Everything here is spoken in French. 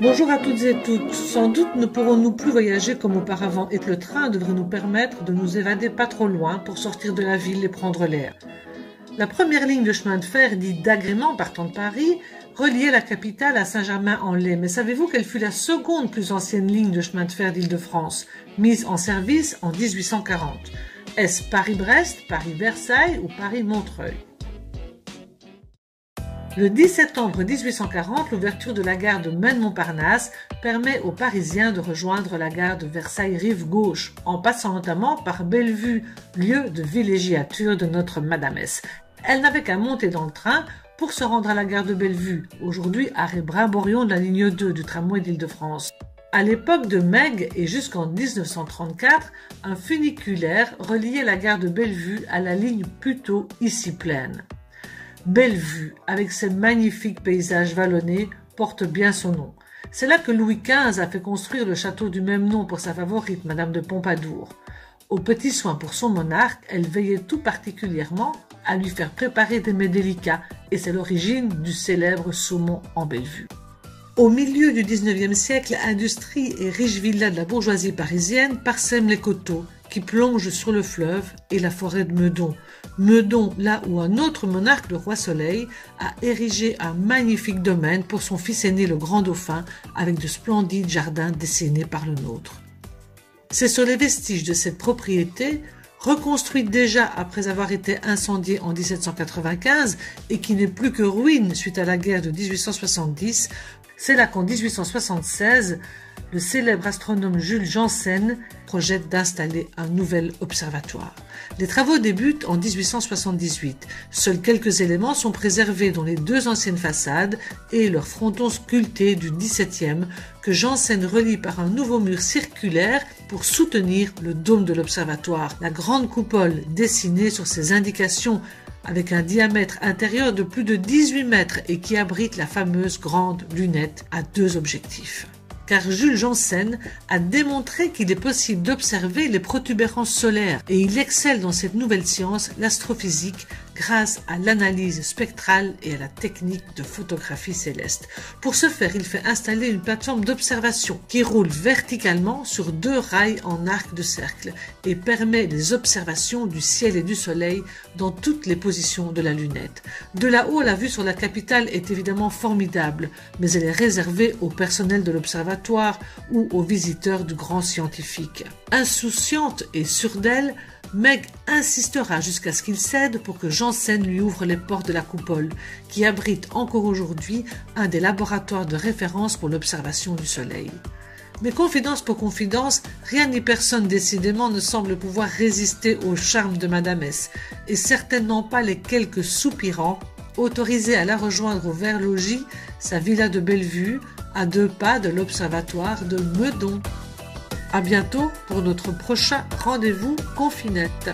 Bonjour à toutes et tous. Sans doute ne pourrons-nous plus voyager comme auparavant et le train devrait nous permettre de nous évader pas trop loin pour sortir de la ville et prendre l'air. La première ligne de chemin de fer, dite d'agrément partant de Paris, reliait la capitale à Saint-Germain-en-Laye. Mais savez-vous quelle fut la seconde plus ancienne ligne de chemin de fer d'Île-de-France, mise en service en 1840? Est-ce Paris-Brest, Paris-Versailles ou Paris-Montreuil? Le 10 septembre 1840, l'ouverture de la gare de Maine-Montparnasse permet aux Parisiens de rejoindre la gare de Versailles rive gauche, en passant notamment par Bellevue, lieu de villégiature de notre Madamesse. Elle n'avait qu'à monter dans le train pour se rendre à la gare de Bellevue, aujourd'hui arrêt Brimborion de la ligne 2 du tramway d'Île-de-France. À l'époque de Meg et jusqu'en 1934, un funiculaire reliait la gare de Bellevue à la ligne Puteaux ici pleine. Bellevue, avec ses magnifiques paysages vallonnés, porte bien son nom. C'est là que Louis XV a fait construire le château du même nom pour sa favorite, Madame de Pompadour. Aux petits soins pour son monarque, elle veillait tout particulièrement à lui faire préparer des mets délicats, et c'est l'origine du célèbre saumon en Bellevue. Au milieu du XIXe siècle, industrie et riches villas de la bourgeoisie parisienne parsèment les coteaux qui plongent sur le fleuve et la forêt de Meudon. Meudon, là où un autre monarque, le roi Soleil, a érigé un magnifique domaine pour son fils aîné, le grand dauphin, avec de splendides jardins dessinés par le nôtre. C'est sur les vestiges de cette propriété, reconstruite déjà après avoir été incendiée en 1795 et qui n'est plus que ruine suite à la guerre de 1870, c'est là qu'en 1876, le célèbre astronome Jules Janssen projette d'installer un nouvel observatoire. Les travaux débutent en 1878. Seuls quelques éléments sont préservés, dont les deux anciennes façades et leurs frontons sculptés du XVIIe que Janssen relie par un nouveau mur circulaire pour soutenir le dôme de l'observatoire. La grande coupole dessinée sur ses indications avec un diamètre intérieur de plus de 18 mètres et qui abrite la fameuse grande lunette à deux objectifs. Car Jules Janssen a démontré qu'il est possible d'observer les protubérances solaires et il excelle dans cette nouvelle science, l'astrophysique, grâce à l'analyse spectrale et à la technique de photographie céleste. Pour ce faire, il fait installer une plateforme d'observation qui roule verticalement sur deux rails en arc de cercle et permet les observations du ciel et du soleil dans toutes les positions de la lunette. De là-haut, la vue sur la capitale est évidemment formidable, mais elle est réservée au personnel de l'observatoire ou aux visiteurs du grand scientifique. Insouciante et sûre d'elle, Meg insistera jusqu'à ce qu'il cède pour que Janssen lui ouvre les portes de la coupole, qui abrite encore aujourd'hui un des laboratoires de référence pour l'observation du Soleil. Mais confidence pour confidence, rien ni personne décidément ne semble pouvoir résister au charme de Madamesse, et certainement pas les quelques soupirants autorisés à la rejoindre au Vert-Logis, sa villa de Bellevue, à 2 pas de l'observatoire de Meudon. À bientôt pour notre prochain rendez-vous Confinette.